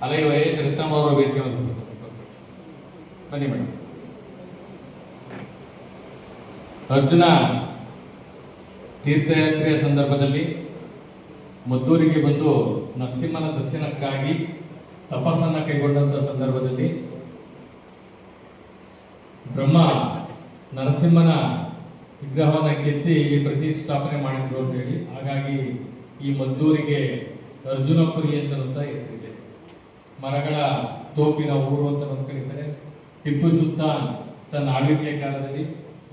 ಅಲೈ ಕೃಷ್ಣಮ್ಮ ಅವರ ವೇದಿಕೆ ಬನ್ನಿ ಮೇಡಮ್. ಅರ್ಜುನ ತೀರ್ಥಯಾತ್ರೆಯ ಸಂದರ್ಭದಲ್ಲಿ ಮದ್ದೂರಿಗೆ ಬಂದು ನರಸಿಂಹನ ದರ್ಶನಕ್ಕಾಗಿ ತಪಸ್ಸನ್ನ ಕೈಗೊಂಡಂತ ಸಂದರ್ಭದಲ್ಲಿ ಬ್ರಹ್ಮ ನರಸಿಂಹನ ವಿಗ್ರಹವನ್ನ ಕೆತ್ತಿ ಇಲ್ಲಿ ಪ್ರತಿಷ್ಠಾಪನೆ ಮಾಡಿದ್ರು ಅಂತ ಹೇಳಿ, ಹಾಗಾಗಿ ಈ ಮದ್ದೂರಿಗೆ ಅರ್ಜುನಪುರಿ ಅಂತಲೂ ಸಹ ಹೆಸರಿದೆ. ಮರಗಳ ತೋಪಿನ ಊರು ಅಂತ ಕರೀತಾರೆ. ಟಿಪ್ಪು ಸುಲ್ತಾನ್ ತನ್ನ ಆಳ್ವಿಕೆಯ ಕಾಲದಲ್ಲಿ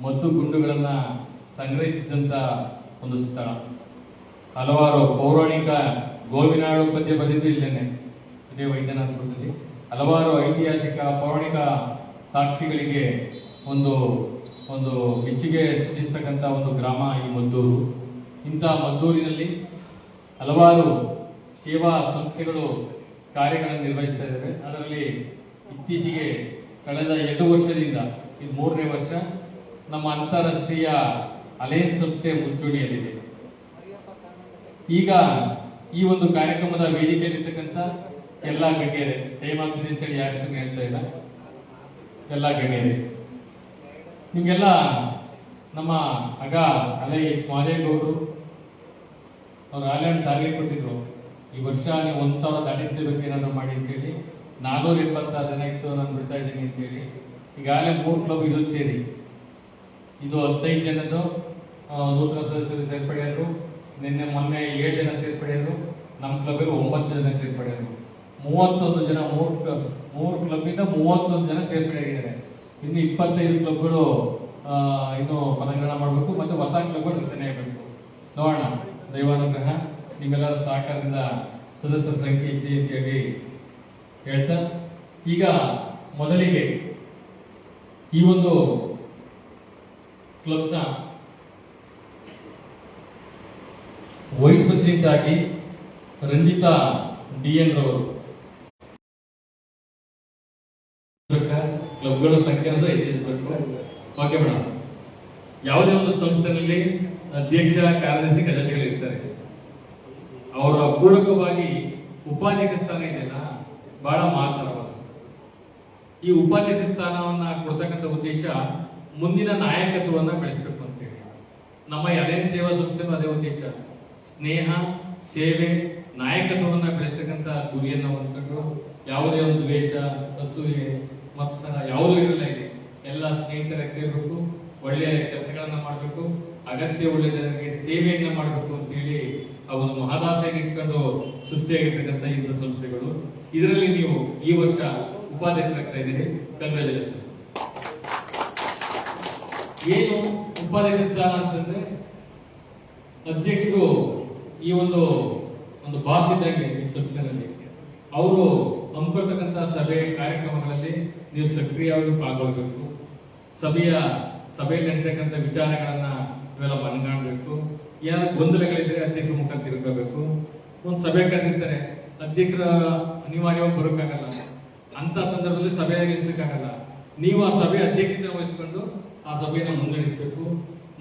ಮದ್ದು ಗುಂಡುಗಳನ್ನ ಸಂಗ್ರಹಿಸಿದಂತ ಒಂದು ಸ್ಥಳ. ಹಲವಾರು ಪೌರಾಣಿಕ ಗೋವಿನಾಡು ಪದ್ಯ ಬರೆದಿದ್ದು ಇಲ್ಲೇನೆ, ಇದೇ ವೈದ್ಯನಾಥಪುರದಲ್ಲಿ. ಹಲವಾರು ಐತಿಹಾಸಿಕ ಪೌರಾಣಿಕ ಸಾಕ್ಷಿಗಳಿಗೆ ಒಂದು ಒಂದು ಮೆಚ್ಚುಗೆ ಸೂಚಿಸ್ತಕ್ಕಂಥ ಒಂದು ಗ್ರಾಮ ಈ ಮದ್ದೂರು. ಇಂಥ ಮದ್ದೂರಿನಲ್ಲಿ ಹಲವಾರು ಸೇವಾ ಸಂಸ್ಥೆಗಳು ಕಾರ್ಯಗಳನ್ನು ನಿರ್ವಹಿಸ್ತಾ ಇದ್ದಾರೆ. ಅದರಲ್ಲಿ ಇತ್ತೀಚೆಗೆ ಕಳೆದ 2 ವರ್ಷದಿಂದ, ಇದು 3ನೇ ವರ್ಷ, ನಮ್ಮ ಅಂತಾರಾಷ್ಟ್ರೀಯ ಅಲಯನ್ಸ್ ಸಂಸ್ಥೆ ಮುಂಚೂಣಿಯಲ್ಲಿದೆ. ಈಗ ಈ ಒಂದು ಕಾರ್ಯಕ್ರಮದ ವೇದಿಕೆಯಲ್ಲಿರ್ತಕ್ಕಂಥ ಎಲ್ಲ ಗಣ್ಯರೇ, ಟೈಮ್ ಆಗ್ತದೆ ಅಂತೇಳಿ ಯಾರು ಹೆಸರು ಹೇಳ್ತಾ ಇಲ್ಲ, ಎಲ್ಲ ಗಣ್ಯರೇ, ನಿಮ್ಗೆಲ್ಲ ನಮ್ಮ ಅಲೈ ಮಾದೇಗೌಡರು ಅವ್ರು ಆಲೇ ಟಾರ್ಗೆಟ್ ಕೊಟ್ಟಿದ್ರು, ಈ ವರ್ಷ ನೀವು 1,000 ದಾಟಿಸ್ಲೇಬೇಕು ಏನಾದ್ರು ಮಾಡಿ ಅಂತೇಳಿ. 476 ಜನ ಇತ್ತು, ನಾನು ಬಿಡ್ತಾ ಇದ್ದೀನಿ ಅಂತೇಳಿ. ಈಗಾಗಲೇ 3 ಕ್ಲಬ್ ಇದು ಸೇರಿ ಇದು 15 ಜನದ್ದು ನೂತನ ಸದಸ್ಯರು ಸೇರ್ಪಡೆಯಾದರು. ಮೊನ್ನೆ 7 ಜನ ಸೇರ್ಪಡೆಯಾದರು. ನಮ್ಮ ಕ್ಲಬ್ಗೆ 9 ಜನ ಸೇರ್ಪಡೆಯಾದರು. 31 ಜನ 3 ಕ್ಲಬ್ನಿಂದ 31 ಜನ ಸೇರ್ಪಡೆಯಾಗಿದ್ದಾರೆ. ಇನ್ನು 25 ಕ್ಲಬ್ಗಳು ಇನ್ನು ಪದಗ್ರಹಣ ಮಾಡಬೇಕು, ಮತ್ತೆ ಹೊಸ ಕ್ಲಬ್ಗಳು ರಚನೆ ಆಗಬೇಕು. ನೋಡೋಣ, ದೈವಾನುಗ್ರಹ ನಿಮ್ಮೆಲ್ಲರ ಸಹಕಾರದಿಂದ ಸದಸ್ಯರ ಸಂಖ್ಯೆ ಹೆಚ್ಚಿದೆ ಅಂತ ಹೇಳಿ ಹೇಳ್ತಾ, ಈಗ ಮೊದಲಿಗೆ ಈ ಒಂದು ಕ್ಲಬ್ನ ವೈಸ್ ಪ್ರೆಸಿಡೆಂಟ್ ಆಗಿ ರಂಜಿತಾ DN ರವರು, ಕ್ಲಬ್ಗಳ ಸಂಖ್ಯೆ ಹೆಚ್ಚಿಸಬೇಕು. Okay madam. ಯಾವುದೇ ಒಂದು ಸಂಸ್ಥೆಯಲ್ಲಿ ಅಧ್ಯಕ್ಷ, ಕಾರ್ಯದರ್ಶಿ, ಖಜಾಂಚಿಗಳು ಇರ್ತಾರೆ. ಅವರ ಪೂರಕವಾಗಿ ಉಪಾಧ್ಯಕ್ಷ ಸ್ಥಾನ ಇದೆಯಲ್ಲ, ಬಹಳ ಮಹತ್ತರವಾದ. ಈ ಉಪಾಧ್ಯಕ್ಷ ಸ್ಥಾನವನ್ನ ಕೊಡ್ತಕ್ಕಂಥ ಉದ್ದೇಶ ಮುಂದಿನ ನಾಯಕತ್ವವನ್ನ ಬೆಳೆಸಬೇಕು ಅಂತೇಳಿ. ನಮ್ಮ ಅಲಯನ್ಸ್ ಸೇವಾ ಸಂಸ್ಥೆ ಅದೇ ಉದ್ದೇಶ. ಸ್ನೇಹ, ಸೇವೆ, ನಾಯಕತ್ವವನ್ನ ಬೆಳೆಸತಕ್ಕಂಥ ಗುರಿಯನ್ನ ಹೊಂದ್ಕೊಂಡು ಯಾವುದೇ ಒಂದು ದ್ವೇಷ, ಅಸೂಯೆ, ಮತ್ಸರ ಯಾವುದೂ ಇರಲ್ಲ. ಇದೆ ಎಲ್ಲ ಸ್ನೇಹಿತರಾಗಿ ಸೇರ್ಬೇಕು, ಒಳ್ಳೆಯ ಕೆಲಸಗಳನ್ನ ಮಾಡಬೇಕು, ಅಗತ್ಯ ಒಳ್ಳೆಯ ಜನರಿಗೆ ಸೇವೆಯನ್ನ ಮಾಡಬೇಕು ಅಂತೇಳಿ ಆ ಒಂದು ಮಹದಾಸೆಯನ್ನು ಇಟ್ಕೊಂಡು ಸೃಷ್ಟಿಯಾಗಿರ್ತಕ್ಕಂಥ ಇಂಥ ಸಂಸ್ಥೆಗಳು. ಇದರಲ್ಲಿ ನೀವು ಈ ವರ್ಷ ಉಪಾಧ್ಯಕ್ಷರಾಗ್ತಾ ಇದ್ದೀರಿ. ಕಂಗ್ರಾಚುಲೇಷನ್. ಏನು ಉಪಾಧ್ಯಕ್ಷ ಸ್ಥಾನ ಅಂತಂದ್ರೆ, ಅಧ್ಯಕ್ಷರು ಈ ಒಂದು ಬಾಸ್ ಇದ್ದಂಗೆ ಈ ಸಂಸ್ಥೆಯಲ್ಲಿ. ಅವರು ಹಮ್ಮಿಕೊಳ್ತಕ್ಕಂಥ ಸಭೆ ಕಾರ್ಯಕ್ರಮಗಳಲ್ಲಿ ನೀವು ಸಕ್ರಿಯವಾಗಿ ಪಾಲ್ಗೊಳ್ಬೇಕು. ಸಭೆಯಲ್ಲಿ ನಡೀತಕ್ಕಂಥ ವಿಚಾರಗಳನ್ನ ಇವೆಲ್ಲ ಮನಗಾಣಬೇಕು. ಏನಾದ್ರು ಗೊಂದಲಗಳಿದ್ರೆ ಅಧ್ಯಕ್ಷರ ಮುಖ ತಿರುಗಬೇಕು. ಒಂದು ಸಭೆ ಕರೆದಿರ್ತಾರೆ, ಅಧ್ಯಕ್ಷರ ಅನಿವಾರ್ಯವಾಗಿ ಬರೋಕ್ಕಾಗಲ್ಲ. ಅಂತ ಸಂದರ್ಭದಲ್ಲಿ ಸಭೆ ನಿಲ್ಲಿಸಕ್ಕಾಗಲ್ಲ. ನೀವು ಆ ಸಭೆ ಅಧ್ಯಕ್ಷತೆ ವಹಿಸಿಕೊಂಡು ಆ ಸಭೆಯನ್ನು ಮುನ್ನಡೆಸಬೇಕು.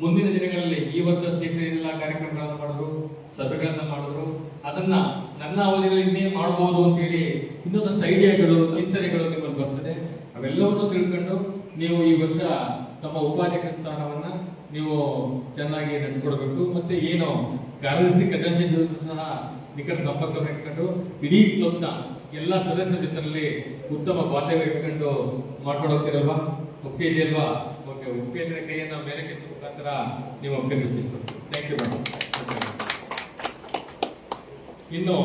ಮುಂದಿನ ದಿನಗಳಲ್ಲಿ ಈ ವರ್ಷ ಅಧ್ಯಕ್ಷರೆಲ್ಲ ಕಾರ್ಯಕ್ರಮಗಳನ್ನು ಮಾಡಿದ್ರು, ಸಭೆಗಳನ್ನ ಮಾಡಿದ್ರು, ಅದನ್ನ ನನ್ನ ಅವಧಿಗಳಲ್ಲಿ ಮಾಡಬಹುದು ಅಂತೇಳಿ ಇನ್ನೊಂದಷ್ಟು ಐಡಿಯಾಗಳು, ಚಿಂತನೆಗಳು ನಿಮ್ಮಲ್ಲಿ ಬರ್ತದೆ. ಅವೆಲ್ಲವನ್ನೂ ತಿಳ್ಕೊಂಡು ನೀವು ಈ ವರ್ಷ ತಮ್ಮ ಉಪಾಧ್ಯಕ್ಷ ಸ್ಥಾನವನ್ನ ನೀವು ಚೆನ್ನಾಗಿ ನಡೆಸಿಕೊಡ್ಬೇಕು. ಮತ್ತೆ ಏನು ಕಾರ್ಯದರ್ಶಿ, ಖಜಾಂಚಿ ಸಹ ನಿಕಟ ಸಂಪರ್ಕ ಇಟ್ಕೊಂಡು ಇಡೀ ಕ್ಲಬ್ನ ಎಲ್ಲ ಸದಸ್ಯರ ಜೊತೆಯಲ್ಲಿ ಉತ್ತಮ ಬಾಂಧವ್ಯ ಇಟ್ಕೊಂಡು ಮಾಡ್ಕೊಂಡು ಹೋಗ್ತಿರಲ್ವಾ? ಒಪ್ಪಿಗೆ ಇದೆಯಲ್ವಾ? ಓಕೆ, ಒಪ್ಪಿಗೆ ಇದ್ರೆ ಕೈಯನ್ನ ಮೇಲೆ ಕೆತ್ತ ಮುಖಾಂತರ ನೀವು ಒಪ್ಪಿಗೆ ಸೂಚಿಸ್ಬೇಕು. Thank you madam. ಇನ್ನು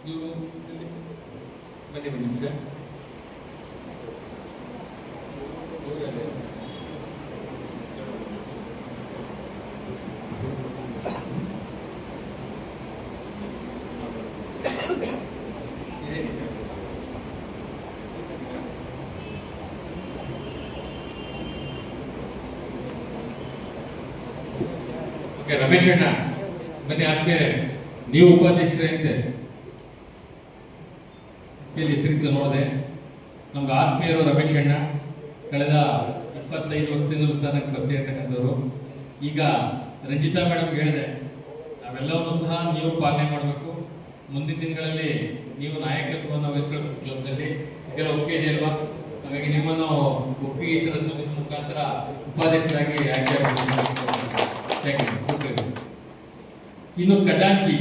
ನೀವು ಬನ್ನಿ ರಮೇಶ್ ಅಣ್ಣ ಬನ್ನಿ. ಆದ್ಮೇಲೆ ನೀವು ಉಪಾಧ್ಯಕ್ಷರಂತೆ ಹೆಸರಿದ್ದು ನೋಡಿದೆ. ನಮ್ಗೆ ಆತ್ಮೀಯರು ರಮೇಶ್ ಅಣ್ಣ ಕಳೆದ 25 ವರ್ಷದಿಂದಲೂ ಸಹ ನಂಗೆ ಪರಿಚಯ ಇರ್ತಕ್ಕಂಥವ್ರು. ಈಗ ರಂಜಿತಾ ಮೇಡಮ್ ಹೇಳಿದೆ, ನಾವೆಲ್ಲವನ್ನೂ ಸಹ ನೀವು ಪಾಲನೆ ಮಾಡಬೇಕು. ಮುಂದಿನ ದಿನಗಳಲ್ಲಿ ನೀವು ನಾಯಕತ್ವವನ್ನು ವಹಿಸ್ಕೊಳ್ಳೋ ಕ್ಲಬ್ನಲ್ಲಿ ಇದೆಲ್ಲ ಒಪ್ಪಿಗೆ ಇದೆ ಅಲ್ವಾ? ಹಾಗಾಗಿ ನಿಮ್ಮನ್ನು ಒಪ್ಪಿಗೆ ಈ ಥರ ಸೂಚಿಸುವ ಮುಖಾಂತರ ಉಪಾಧ್ಯಕ್ಷರಾಗಿ ಆಯ್ಕೆ ಇನ್ನು ಖಜಾಂಚಿ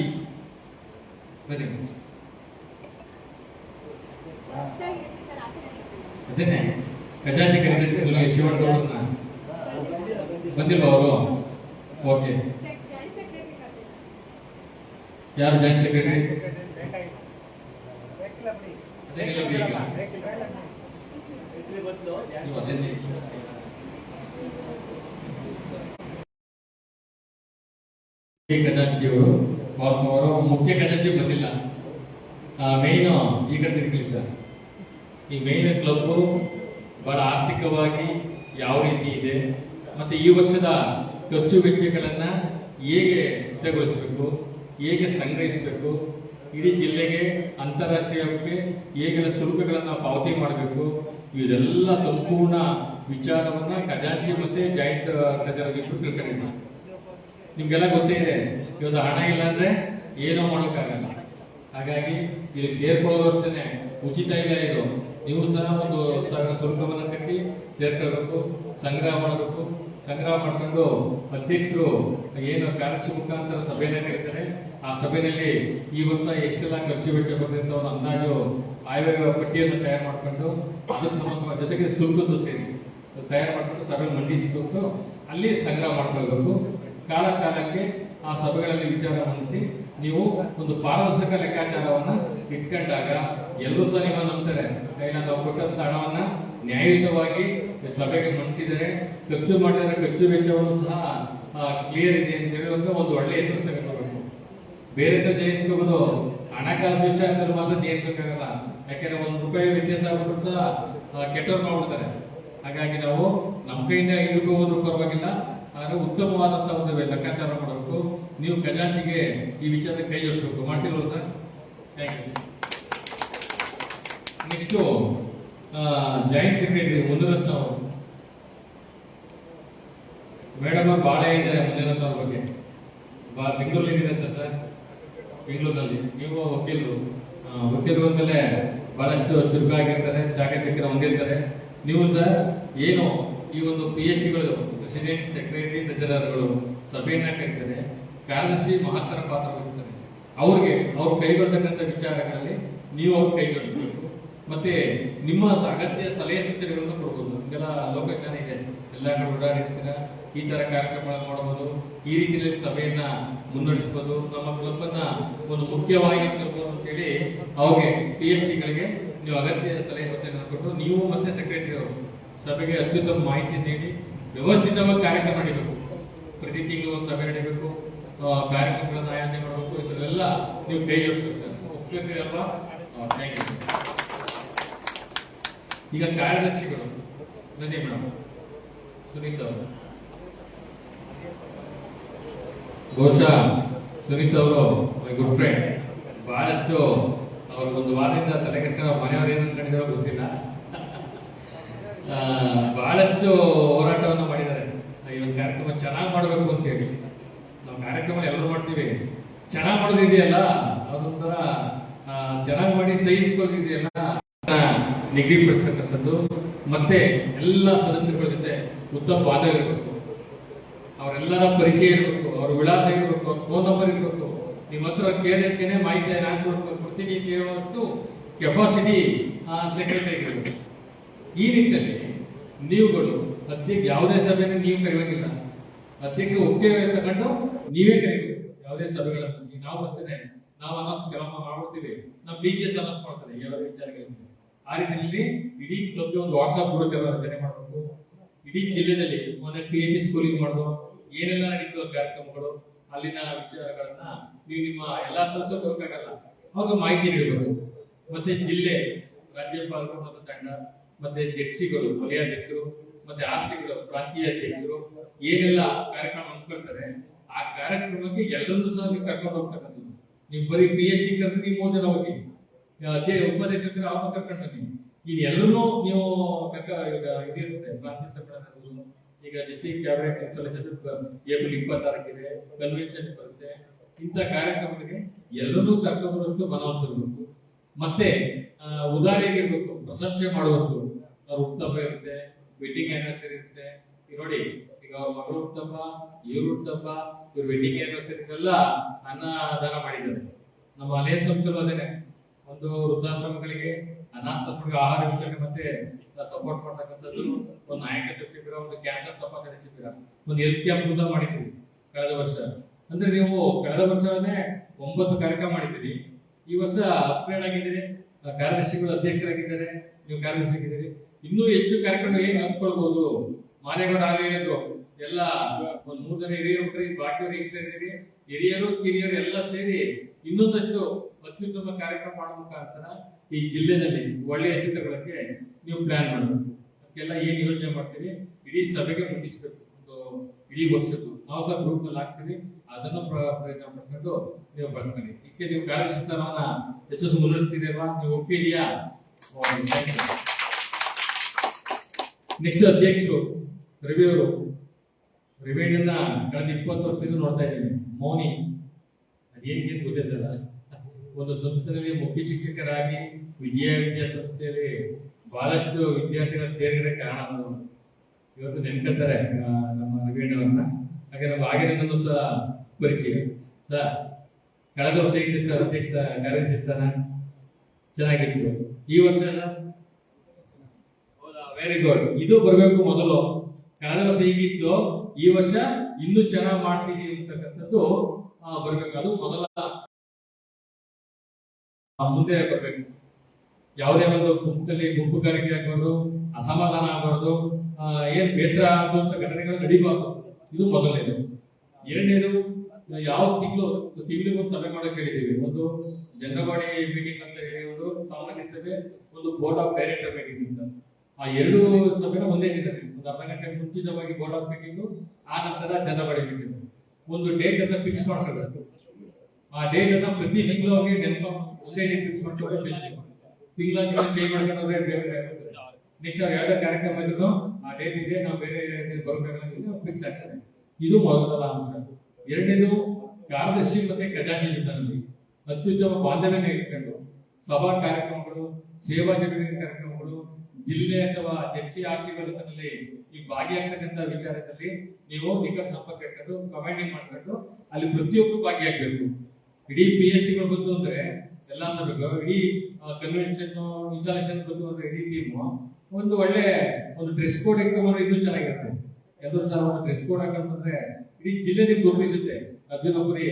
ಬನ್ನಿ. ಅದೇನೆ ಖಜಾಂಚಿ ಕರೀತಾರೆ ಶಿವಣ್ಣಗೌಡರನ್ನ. ಬಂದಿಲ್ಲ ಅವರು? ಓಕೆ, ಯಾರು ಜಾಯಿಂಟ್ ಸೆಕ್ರೆಟರಿ? ಖಜಾಂಚಿಯವರು ಅವರು ಮುಖ್ಯ ಖಜಾಂಚಿ ಬಂದಿಲ್ಲ. ಮೇಯ್ನು ಈಗ ತಿಳ್ಕೊಳ್ಳಿ ಸರ್, ಈ ಮೇಯ್ನ್ ಕ್ಲಬ್ ಬಹಳ ಆರ್ಥಿಕವಾಗಿ ಯಾವ ರೀತಿ ಇದೆ ಮತ್ತೆ ಈ ವರ್ಷದ ಖರ್ಚು ವೆಚ್ಚಗಳನ್ನ ಹೇಗೆ ಸಿದ್ಧಗೊಳಿಸಬೇಕು, ಹೇಗೆ ಸಂಗ್ರಹಿಸಬೇಕು, ಇಡೀ ಜಿಲ್ಲೆಗೆ ಅಂತಾರಾಷ್ಟ್ರೀಯಕ್ಕೆ ಹೇಗೆಲ್ಲ ಶುಲ್ಕಗಳನ್ನ ಪಾವತಿ ಮಾಡಬೇಕು, ಇದೆಲ್ಲ ಸಂಪೂರ್ಣ ವಿಚಾರವನ್ನ ಖಜಾಂಚಿ ಮತ್ತೆ ಜಾಯಿಂಟ್ ಟ್ರೆಜರರ್ ಇಬ್ರು ತಿಳ್ಕೊಂಡಿದ್ದ. ನಿಮ್ಗೆಲ್ಲ ಗೊತ್ತೇ ಇದೆ, ಇವತ್ತು ಹಣ ಇಲ್ಲ ಅಂದ್ರೆ ಏನೋ ಮಾಡೋಕ್ಕಾಗಲ್ಲ. ಹಾಗಾಗಿ ಇಲ್ಲಿ ಸೇರ್ಕೊಳ್ಳೋದಷ್ಟೇ ಉಚಿತ ಇಲ್ಲ ಇದು. ನೀವು ಸಹ ಒಂದು ಶುಲ್ಕವನ್ನ ಕಟ್ಟಿ ಸೇರ್ಕೊಳ್ಬೇಕು, ಸಂಗ್ರಹ ಮಾಡಬೇಕು. ಸಂಗ್ರಹ ಮಾಡ್ಕೊಂಡು ಅಧ್ಯಕ್ಷರು ಏನು ಕಾರ್ಯದರ್ಶಿ ಮುಖಾಂತರ ಸಭೆಯನ್ನು ಕರೀತಾರೆ. ಆ ಸಭೆಯಲ್ಲಿ ಈ ವರ್ಷ ಎಷ್ಟೆಲ್ಲ ಖರ್ಚು ವೆಚ್ಚ ಬರ್ತದೆ ಅಂತ ಒಂದು ಅಂದಾಜು ಆಯವ್ಯಯ ಪಟ್ಟಿಯನ್ನು ತಯಾರು ಮಾಡ್ಕೊಂಡು ಅದ್ರ ಸಂಬಂಧ ಜೊತೆಗೆ ಶುಲ್ಕದ್ದು ಸೇರಿ ತಯಾರು ಮಾಡ್ಕೊಂಡು ಸಭೆ ಮಂಡಿಸಿಕೊಂಡು ಅಲ್ಲಿ ಸಂಗ್ರಹ ಮಾಡ್ಕೊಳ್ಬೇಕು. ಕಾಲ ಕಾಲಕ್ಕೆ ಆ ಸಭೆಗಳಲ್ಲಿ ವಿಚಾರ ಮಂಡಿಸಿ ನೀವು ಒಂದು ಪಾರದರ್ಶಕ ಲೆಕ್ಕಾಚಾರವನ್ನ ಇಟ್ಕೊಂಡಾಗ ಎಲ್ಲರೂ ಸಹ ನಿಮ್ಮ ನಂಬ್ತಾರೆ. ನಾವು ಕೊಟ್ಟಂತ ಹಣವನ್ನ ನ್ಯಾಯಯುತವಾಗಿ ಸಭೆಗೆ ಮಂಡಿಸಿದರೆ, ಖರ್ಚು ಮಾಡಿದರೆ ಖರ್ಚು ವೆಚ್ಚವನ್ನು ಸಹ ಕ್ಲಿಯರ್ ಇದೆ ಅಂತ ಹೇಳುವಂತ ಒಂದು ಒಳ್ಳೆಯ ಹೆಸರು ತಗೊಂಡ್ಬರ್ಬೇಕು. ಬೇರೆ ತರ ಜಯಿಸ್ಕೋಬಹುದು, ಹಣಕಾಸು ವಿಷಯ ಮಾತ್ರ ಜಯಿಸಬೇಕಾಗಲ್ಲ. ಯಾಕೆಂದ್ರೆ ₹1 ವ್ಯತ್ಯಾಸ ಆಗ್ಬಿಟ್ಟು ಸಹ ಕೆಟ್ಟವ್ರು ಮಾಡ್ಬಿಡ್ತಾರೆ. ಹಾಗಾಗಿ ನಾವು ನಮ್ಮ ಕೈಯಿಂದ ಇದಕ್ಕೂ ಹೋದ್ರೂ ಪರವಾಗಿಲ್ಲ, ಆದ್ರೆ ಉತ್ತಮವಾದಂತಹ ಒಂದು ಲೆಕ್ಕಾಚಾರ ಮಾಡಬೇಕು. ನೀವು ಖಜಾಂಚಿಗೆ ಈ ವಿಚಾರದ ಕೈ ಜೋಡಿಸಬೇಕು. ಮಾಡ್ತಿರೋ sir? Thank you. Next joint secretary Munirathna ಅವರು. ಮೇಡಮ್ ಅವ್ರು ಬಹಳ ಇದ್ದಾರೆ ಮುನಿರತ್ನ ಅವ್ರ ಬಗ್ಗೆ. ಬೆಂಗಳೂರಲ್ಲಿ ಇದೆ ಸರ್, ಬೆಂಗಳೂರಿನಲ್ಲಿ. ನೀವು ವಕೀಲರು ಅಂದಮೇಲೆ ಬಹಳಷ್ಟು ಚುರುಕಾಗಿರ್ತಾರೆ, ಚಾಕಚಕ್ಯ ಹೊಂದಿರ್ತಾರೆ. ನೀವು ಸರ್ ಏನು ಈ ಒಂದು PhDಗಳು ಪ್ರೆಸಿಡೆಂಟ್, ಸೆಕ್ರೆಟರಿ, ಟ್ರೆಜರರ್ಗಳು ಸಭೆಯನ್ನ ಕರೀತಾರೆ, ಕಾರ್ಯದರ್ಶಿ ಮಹತ್ತರ ಪಾತ್ರ ವಹಿಸ್ತಾರೆ. ಅವ್ರು ಕೈಗೊಳ್ತಕ್ಕಂಥ ವಿಚಾರಗಳಲ್ಲಿ ನೀವು ಅವ್ರು ಕೈಗೊಳ್ಳಬೇಕು. ಮತ್ತೆ ನಿಮ್ಮ ಅಗತ್ಯ ಸಲಹೆ ಸೂಚನೆಗಳನ್ನು ಕೊಡ್ಬೋದು. ನಿಮಗೆಲ್ಲ ಲೋಕಜ್ಞಾನ ಇದೆ, ಎಲ್ಲ ಕಡೆ ಓಡಾಡಿರ್ತೀರ, ಈ ತರ ಕಾರ್ಯಕ್ರಮಗಳನ್ನು ಮಾಡಬಹುದು, ಈ ರೀತಿಯಲ್ಲಿ ಸಭೆಯನ್ನ ಮುನ್ನಡೆಸಬಹುದು, ನಮ್ಮ ಕ್ಲಬ್ ಅನ್ನ ಒಂದು ಮುಖ್ಯವಾಗಿ ತರಬಹುದು ಅಂತ ಹೇಳಿ ಅವ್ರಿಗೆ PhDಗಳಿಗೆ ನೀವು ಅಗತ್ಯ ಸಲಹೆ ಸೂಚನೆಗಳನ್ನು ಕೊಟ್ಟು ನೀವು ಮತ್ತೆ ಸೆಕ್ರೆಟರಿ ಅವರು ಸಭೆಗೆ ಅತ್ಯುತ್ತಮ ಮಾಹಿತಿ ನೀಡಿ ವ್ಯವಸ್ಥಿತವಾಗಿ ಕಾರ್ಯಕ್ರಮ ನಡೀಬೇಕು. ಪ್ರತಿ ತಿಂಗಳು ಒಂದು ಸಭೆ ನಡೀಬೇಕು, ಕಾರ್ಯಕ್ರಮಗಳನ್ನು ಆಯೋಜನೆ ಮಾಡಬೇಕು. ಇದನ್ನೆಲ್ಲ ನೀವು ಕೈ ಜೋಡಿಸ್ಬೇಕು. Thank you. ಈಗ ಕಾರ್ಯದರ್ಶಿಗಳು ಬನ್ನಿ ಮೇಡಮ್. ಸುನೀತಾ ಅವರು, ಬಹುಶಃ ಸುನೀತಾ ಅವರು ಗುಡ್ ಫ್ರೆಂಡ್. ಬಹಳಷ್ಟು ಅವ್ರಿಗೊಂದು ವಾರದಿಂದ ತಲೆ ಕೆಟ್ಟ ಮನೆಯವರು ಏನು ಕಂಡಿರೋ ಗೊತ್ತಿಲ್ಲ. ಬಹಳಷ್ಟು ಹೋರಾಟವನ್ನು ಮಾಡಿದ್ದಾರೆ. ಈ ಒಂದು ಕಾರ್ಯಕ್ರಮ ಚೆನ್ನಾಗಿ ಮಾಡಬೇಕು ಅಂತ ಹೇಳಿ. ನಾವು ಕಾರ್ಯಕ್ರಮ ಎಲ್ಲರೂ ಮಾಡ್ತೀವಿ, ಚೆನ್ನಾಗಿ ಮಾಡೋದಿದೆಯಲ್ಲ ಅದೊಂಥರ ಚೆನ್ನಾಗಿ ಮಾಡಿ ಸಹಿಸ್ಕೊಳ್ಳೋದಿದೆಯಲ್ಲ ನಿಗದಿಪಡಿಸ್ತಕ್ಕಂಥದ್ದು. ಮತ್ತೆ ಎಲ್ಲ ಸದಸ್ಯರುಗಳ ಜೊತೆ ಉತ್ತಮ ಬಾಂಧವ್ಯ ಇರಬೇಕು, ಅವರೆಲ್ಲರ ಪರಿಚಯ ಇರಬೇಕು, ಅವ್ರ ವಿಳಾಸ ಇರಬೇಕು, ಅವ್ರ ಫೋನ್ ನಂಬರ್ ಇರಬೇಕು. ನಿಮ್ಮ ಹತ್ರ ಕೇಳೋದಕ್ಕೆ ಮಾಹಿತಿ ಕೊಡ್ತೀನಿ ಅಂತ ಹೇಳುವಷ್ಟು ಕೆಪಾಸಿಟಿ ಸೆಕ್ರೆಟರಿ ಇರಬೇಕು. ಈ ನಿಟ್ಟಿನಲ್ಲಿ ನೀವುಗಳು ಅಧ್ಯಕ್ಷ ಯಾವುದೇ ಸಭೆಯನ್ನು ನೀವು ಕರೆಯುವಂಗಿಲ್ಲ, ಅಧ್ಯಕ್ಷ ಒಪ್ಪಿಗೆ ತಗೊಂಡು ನೀವೇ ಕರೀಬೇಕು ಯಾವುದೇ ಸಭೆಗಳನ್ನು. ನಾವು ಅಷ್ಟೇ, ನಾವು ಅನೌನ್ಸ್ ಕೆಲಸ ಮಾಡ್ಬಿಡ್ತೀವಿ, ನಾವು BCS ಅನೌನ್ಸ್ ಮಾಡ್ತಾರೆ ಯಾವ ವಿಚಾರಗಳಿಗೆ. ಆ ರೀತಿಯಲ್ಲಿ ಇಡೀ ಕ್ಲಬ್ಗೆ ಒಂದು ವಾಟ್ಸ್ಆಪ್ ಗ್ರೂಪ್ ರಚನೆ ಮಾಡಬೇಕು. ಇಡೀ ಜಿಲ್ಲೆಯಲ್ಲಿ ಮೊನ್ನೆ PhD ಸ್ಕೂಲಿಂಗ್ ಮಾಡೋದು, ಏನೆಲ್ಲ ನಡೀತೋ ಕಾರ್ಯಕ್ರಮಗಳು, ಅಲ್ಲಿನ ವಿಚಾರಗಳನ್ನ ನೀವು ನಿಮ್ಮ ಎಲ್ಲಾ ಸದಸ್ಯರು ಹೋಗಕ್ಕಾಗಲ್ಲ, ಅವಾಗ ಮಾಹಿತಿ ನೀಡಬೇಕು. ಮತ್ತೆ ಜಿಲ್ಲೆ ರಾಜ್ಯಪಾಲರು ಮತ್ತು ತಂಡ, ಮತ್ತೆ ಜಡ್ಸಿಗಳು, ವಲಯಾಧ್ಯಕ್ಷರು, ಮತ್ತೆ ಆರ್ಸಿಗಳು, ಪ್ರಾಂತೀಯ ಅಧ್ಯಕ್ಷರು ಏನೆಲ್ಲ ಕಾರ್ಯಕ್ರಮ ಹಮ್ಮಿಕೊಳ್ತಾರೆ ಆ ಕಾರ್ಯಕ್ರಮಕ್ಕೆ ಎಲ್ಲರನ್ನೂ ಸಹ ನೀವು ಕರ್ಕೊಂಡು ಹೋಗ್ತಕ್ಕಂಥದ್ದು. ನೀವು ಬರೀ PhD ಕರೆದು ನೀವು 3 ಜನ ಹೋಗಿ, ಉಪದೇಶಕರು ಅವ್ರನ್ನ ಕರ್ಕೊಂಡು ಹೋಗಿ, ಇದೆಲ್ಲರೂ ನೀವು ಇದಿರುತ್ತೆ. ಪ್ರಾಂತೀಯ ಸಭೆ ಈಗ district cabinet installation April 26 convention ಬರುತ್ತೆ. ಇಂಥ ಕಾರ್ಯಕ್ರಮಗಳಿಗೆ ಎಲ್ಲರೂ ಕರ್ಕೊಂಡ್ಬರುವಷ್ಟು ಬಲವಂತಿರ್ಬೇಕು. ಮತ್ತೆ ಉದಾಹರಣೆಗೆ ಇರ್ಬೇಕು, ಪ್ರಶಂಸೆ ಮಾಡುವಷ್ಟು. ಅವ್ರ ಹುಟ್ಟುಹಬ್ಬ ಇರುತ್ತೆ, ವೆಡ್ಡಿಂಗ್ ಆನಿವರ್ಸರಿ ಇರುತ್ತೆ. ಈಗ ನೋಡಿ, ಈಗ ಅವ್ರ ಮಗಳು ಹುಟ್ಟುಹಬ್ಬ, ಇವ್ರ ಹುಟ್ಟುಹಬ್ಬ, ಇವ್ರ ವೆಡ್ಡಿಂಗ್ ಆನಿವರ್ಸರಿಗೆಲ್ಲ ಅನ್ನದಾನ ಮಾಡಿದ್ದಾರೆ. ನಮ್ಮ ಅಲಯ ಸಂಸ್ಥೆಗಳು ಅದೇನೆ, ಒಂದು ವೃದ್ಧಾಶ್ರಮಗಳಿಗೆ, ಅನಾಥಾಶ್ರಮಗಳಿಗೆ ಆಹಾರ ವಿತರಣೆ ಮತ್ತೆ ಸಪೋರ್ಟ್ ಮಾಡ್ತಕ್ಕಂಥದ್ದು, ಒಂದು ನಾಯಕತ್ವ ಶಿಬಿರ, ಒಂದು ಕ್ಯಾನ್ಸರ್ ತಪಾಸಣೆ ಶಿಬಿರ, ಒಂದು ಹೆಲ್ತ್ ಕ್ಯಾಂಪ್ ಕೂಡ ಮಾಡಿದ್ದೀವಿ ಕಳೆದ ವರ್ಷ. ಅಂದ್ರೆ ನೀವು ಕಳೆದ ವರ್ಷವನ್ನೇ 9 ಕಾರ್ಯಕ್ರಮ ಮಾಡಿದ್ದೀರಿ. ಈ ವರ್ಷ ಅಪ್ಗ್ರೇಡ್ ಆಗಿದ್ದೀರಿ, ಕಾರ್ಯದರ್ಶಿಗಳು ಅಧ್ಯಕ್ಷರಾಗಿದ್ದಾರೆ, ನೀವು ಕಾರ್ಯದರ್ಶಿಯಾಗಿದ್ದೀರಿ. ಇನ್ನೂ ಹೆಚ್ಚು ಕಾರ್ಯಕ್ರಮ ಹೇಗೆ ಹಮ್ಮಿಕೊಳ್ಬಹುದು. ಮಾನೆಗೌಡ ಆಗಲಿ ಹೇಳಿದ್ರು, ಎಲ್ಲ ಒಂದು 3 ಜನ ಹಿರಿಯರು ಬಾಕಿಯವರು ಈಗ ಸೇರಿದ್ದೀರಿ, ಹಿರಿಯರು ಕಿರಿಯರು ಎಲ್ಲ ಸೇರಿ ಇನ್ನೊಂದಷ್ಟು ಅತ್ಯುತ್ತಮ ಕಾರ್ಯಕ್ರಮ ಮಾಡುವ ಮುಖಾಂತರ ಈ ಜಿಲ್ಲೆಯಲ್ಲಿ ಒಳ್ಳೆಯ ಹೆಸರು ತಗೊಳ್ಳಕ್ಕೆ ನೀವು ಪ್ಲಾನ್ ಮಾಡಬೇಕು. ಅದಕ್ಕೆಲ್ಲ ಏನ್ ಯೋಚನೆ ಮಾಡ್ತೀರಿ ಇಡೀ ಸಭೆಗೆ ಮುಗಿಸ್ಬೇಕು. ಒಂದು ಇಡೀ ವರ್ಷದ್ದು ನಾವು ಸಹ ಗ್ರೂಪ್ ನಲ್ಲಿ ಹಾಕ್ತೀವಿ, ಅದನ್ನು ಪ್ರಯತ್ನ ಪಡ್ಕೊಂಡು ನೀವು ಬಳಸ್ಕೊಳ್ಳಿ. ಇದಕ್ಕೆ ನೀವು ಕಾರ್ಯಶಿಸ್ತನವನ್ನ ಯಶಸ್ಸು ಮುನ್ನಡೆಸ್ತೀರಿ ಅಲ್ವಾ? ನೀವು ಒಪ್ಪಿದೆಯಾ? ನೆಕ್ಸ್ಟ್ ಅಧ್ಯಕ್ಷರು ರವಿ ಅವರು. ರವಿಯನ್ನ ಕಳೆದ 20 ವರ್ಷದಿಂದ ನೋಡ್ತಾ ಇದ್ದೀನಿ. ಮೌನಿ, ಅದೇನಿಗೆ ಗೊತ್ತಿದ್ದಲ್ಲ, ಒಂದು ಸಂಸ್ಥೆಯಲ್ಲಿ ಮುಖ್ಯ ಶಿಕ್ಷಕರಾಗಿ ವಿದ್ಯಾಸಂಸ್ಥೆಯಲ್ಲಿ ಬಹಳಷ್ಟು ವಿದ್ಯಾರ್ಥಿಗಳ ಸೇರಿದರೆ ಕಾರಣ ಇವತ್ತು ನೆನ್ಕೊಳ್ತಾರೆ ನಮ್ಮ ರವಿಯಣ್ಣವ್ರನ್ನ. ಹಾಗೆ ನಮ್ಮ ಆಗಿನ ಸಹ ಪರಿಚಯ ಸರ್. ಕಳೆದ ವರ್ಷ ಇತ್ತು ಸರ್ ಅಧ್ಯಕ್ಷ ಕಾರ್ಯದರ್ಶಿ ಸ್ಥಾನ, ಚೆನ್ನಾಗಿತ್ತು. ಈ ವರ್ಷ ವೆರಿ ಗುಡ್. ಇದು ಬರಬೇಕು ಮೊದಲು. ಕಳೆದ ವರ್ಷ ಹೀಗಿತ್ತು, ಈ ವರ್ಷ ಇನ್ನೂ ಚೆನ್ನಾಗಿ ಮಾಡ್ತೀವಿ ಅಂತಕ್ಕಂಥದ್ದು ಬರ್ಬೇಕು. ಅದು ಮೊದಲ ಮುಂದೆ ಬರ್ಬೇಕು. ಯಾವುದೇ ಒಂದು ಗುಂಪುಗಾರಿಕೆ ಆಗಬಾರ್ದು, ಅಸಮಾಧಾನ ಆಗಬಾರ್ದು, ಏನ್ ಬೇಸರ ಆಗುವಂತ ಘಟನೆಗಳು ನಡೀಬಾರ್ದು. ಇದು ಮೊದಲನೇದು. ಎರಡನೇದು, ಯಾವ ತಿಂಗಳಿಗೆ ಒಂದು ಸಭೆ ಮಾಡಕ್ಕೆ ಹೇಳಿದ್ದೀವಿ. ಒಂದು ಜನರಲ್ ಬಾಡಿ ಮೀಟಿಂಗ್ ಅಂತ ಹೇಳಿ, ಒಂದು ಸಾಮಾನ್ಯ ಸಭೆ, ಒಂದು ಬೋರ್ಡ್ ಆಫ್ ಡೈರೆಕ್ಟರ್ ಮೀಟಿಂಗ್ ಅಂತ. ಆ 2 ಸಭೆನ ಒಂದೇ ದಿನದಲ್ಲಿ, ಒಂದು ಅರ್ಧ ಗಂಟೆ ಮುಂಚಿತವಾಗಿ ಬೋರ್ಡ್ ಆಫ್ ಮೀಟಿಂಗ್, ಆ ನಂತರ ಜನರಲ್ ಬಾಡಿ ಮೀಟಿಂಗ್. ಒಂದು ಡೇಟ್ ಅನ್ನ ಫಿಕ್ಸ್ ಮಾಡ್ಕೊಳ್ಬೇಕು. ಆ ಡೇಟ್ ಅನ್ನ ಪ್ರತಿ ತಿಂಗಳು ಅವ್ರಿಗೆ ಒಂದೇ ಡೇಟ್ ಫಿಕ್ಸ್ ಮಾಡ್ಕೊಂಡು ತಿಂಗಳ ಚೇಂಜ್ ಮಾಡ್ಕೊಂಡ್ರೆ ಬೇರೆ. ನೆಕ್ಸ್ಟ್ ಅವ್ರು ಯಾವ್ದು ಕಾರ್ಯಕ್ರಮ ಇದ್ರು ಆ ಡೇಟ್ ಇದೆ, ನಾವು ಬೇರೆ ಬರಬೇಕು ಫಿಕ್ಸ್ ಆಗ್ತದೆ. ಇದು ಮೊದಲ ಅಂಶ. ಎರಡನೇದು, ಕಾರ್ಯದರ್ಶಿ ಮತ್ತೆ ಖಜಾಂಚಿ ಜೊತೆಯಲ್ಲಿ ಅತ್ಯುತ್ತಮ ಬಾಂಧವ್ಯನ ಇಟ್ಕೊಂಡು ಸಭಾ ಕಾರ್ಯಕ್ರಮಗಳು, ಸೇವಾ ಚಟುವಟಿಕೆ ಕಾರ್ಯಕ್ರಮಗಳು, ಜಿಲ್ಲೆ ಅಥವಾ HCRC ಈ ಭಾಗಿಯಾಗ್ತಕ್ಕಂಥ ವಿಚಾರದಲ್ಲಿ ನೀವು ನಿಕಟ ಸಂಪರ್ಕ ಇಟ್ಕೊಂಡು ಕಮಾಂಡಿಂಗ್ ಮಾಡ್ಕೊಂಡು ಅಲ್ಲಿ ಪ್ರತಿಯೊಬ್ಬರು ಭಾಗಿಯಾಗಬೇಕು. ಇಡೀ PhDಗಳು ಬಂತು ಅಂದ್ರೆ ಎಲ್ಲ ಸಭೆಗಳು, ಇಡೀ ಕನ್ವೆನ್ಷನ್ ಇನ್ಸ್ಟಾಲೇಷನ್ ಬಂತು ಅಂದ್ರೆ ಇಡೀ ಟೀಮು ಒಂದು ಒಳ್ಳೆ ಒಂದು ಡ್ರೆಸ್ ಕೋಡ್ ಇಟ್ಕೊಂಡ್ರೆ ಇನ್ನೂ ಚೆನ್ನಾಗಿರುತ್ತೆ. ಎಲ್ಲರೂ ಸಹ ಒಂದು ಡ್ರೆಸ್ ಕೋಡ್ ಹಾಕೊಂಡ್ರೆ ಇಡೀ ಜಿಲ್ಲೆ ನಿಮ್ಗೆ ಗುರುತಿಸುತ್ತೆ. ಅರ್ಜುನಪುರಿ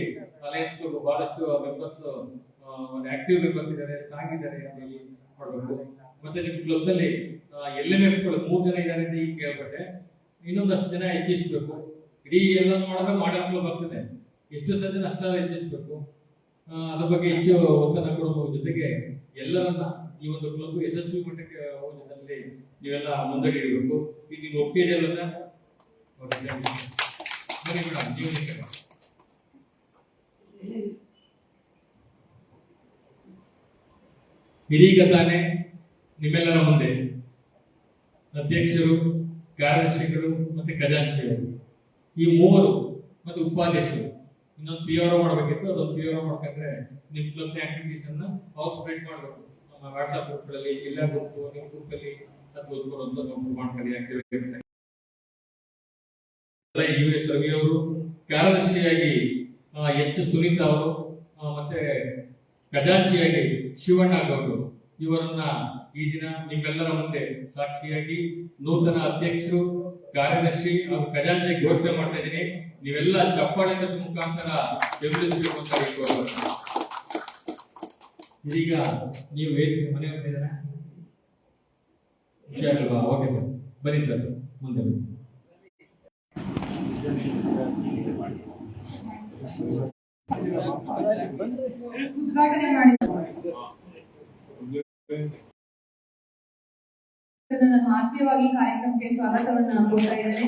ಅಲಯನ್ಸ್ ಬಹಳಷ್ಟು ಮೆಂಬರ್ಸ್, ಒಂದು ಆಕ್ಟಿವ್ ಮೆಂಬರ್ಸ್ ಇದ್ದಾರೆ, ಸ್ಟ್ರಾಂಗ್ ಇದ್ದಾರೆ ಅಂತ ಹೇಳಿ ಮಾಡ್ಬೇಕು. ಮತ್ತೆ ನಿಮ್ ಕ್ಲಬ್ ನಲ್ಲಿ LMF 3 ಜನ ಇದ್ದಾರೆ ಅಂತ ಈಗ ಕೇಳ್ಪಟ್ಟೆ. ಇನ್ನೊಂದಷ್ಟು ಜನ ಹೆಚ್ಚಿಸಬೇಕು. ಇಡೀ ಎಲ್ಲ ಮಾಡಿದ್ರೆ ಮಾಡಲ್ ಕ್ಲಬ್ ಆಗ್ತದೆ. ಎಷ್ಟು ಜನ ಅಷ್ಟೆಲ್ಲ ಹೆಚ್ಚಿಸಬೇಕು. ಅದ್ರ ಬಗ್ಗೆ ಹೆಚ್ಚು ಒತ್ತಡ ಕೊಡುವ ಜೊತೆಗೆ ಎಲ್ಲರನ್ನ ಈ ಒಂದು ಕ್ಲಬ್ ಯಶಸ್ವಿ ಮಟ್ಟಕ್ಕೆ ಹೋಗೋ ಜೊತೆಯಲ್ಲಿ ನೀವೆಲ್ಲ ಮುಂದಡಿ ಇಡಬೇಕು. ಈಗ ನೀವು ಒಪ್ಪಿಗೆ ಅಲ್ಲ ಸರ್? ಬನ್ನಿ ಮೇಡಮ್, ನೀವು ಇದೀಗ ತಾನೇ ನಿಮ್ಮೆಲ್ಲರ ಮುಂದೆ ಅಧ್ಯಕ್ಷರು, ಕಾರ್ಯದರ್ಶಿಗಳು ಮತ್ತೆ ಖಜಾಂಚಿಗಳು, ಈ 3 ಮತ್ತೆ ಉಪಾಧ್ಯಕ್ಷರು, ಇನ್ನೊಂದು PRO ಮಾಡಬೇಕಿತ್ತು. ಅದೊಂದು PRO ಮಾಡ್ಕೊಂಡ್ರೆ ನಿಮ್ ಕ್ಲಬ್ ಆಕ್ಟಿವಿಟೀಸ್ ಅನ್ನ ಸ್ಪ್ರೆಡ್ ಮಾಡಬೇಕು. ನಮ್ಮ ವಾಟ್ಸ್ಆಪ್ ಗ್ರೂಪ್ಗಳಲ್ಲಿ, ಜಿಲ್ಲಾ ಗ್ರೂಪ್, ನಿಮ್ಮ ಗ್ರೂಪ್ ಅಲ್ಲಿ ಮಾಡ್ಕೊಳ್ಳಿ. US ರವಿ ಅವರು ಕಾರ್ಯದರ್ಶಿಯಾಗಿ H ಸುನೀತಾ ಅವರು, ಮತ್ತೆ ಖಜಾಂಚಿಯಾಗಿ ಶಿವಣ್ಣ ಗೌಡರು, ಇವರನ್ನ ಈ ದಿನ ನಿಮ್ಮೆಲ್ಲರ ಮುಂದೆ ಸಾಕ್ಷಿಯಾಗಿ ನೂತನ ಅಧ್ಯಕ್ಷರು, ಕಾರ್ಯದರ್ಶಿ ಹಾಗೂ ಖಜಾಂಚಿ ಘೋಷಣೆ ಮಾಡ್ತಾ ಇದ್ದೀನಿ. ನೀವೆಲ್ಲ ಚಪ್ಪಾಳೆ ಮುಖಾಂತರ ಬೆಂಬಲಿಸಬೇಕು ಅಂತ ಹೇಳ್ಕೊಂಡು ಇದೀಗ ನೀವು ಮನೆ ಬಂದಿದ್ದೀರಾ? ಓಕೆ ಸರ್, ಬನ್ನಿ ಸರ್, ಮುಂದೆ ಬನ್ನಿ. ಉದ್ಘಾಟನೆ ಮಾಡಿದ ನಾನು ಆತ್ಮೀಯವಾಗಿ ಕಾರ್ಯಕ್ರಮಕ್ಕೆ ಸ್ವಾಗತವನ್ನು ಕೋರ್ತಾ ಇದ್ದೇನೆ.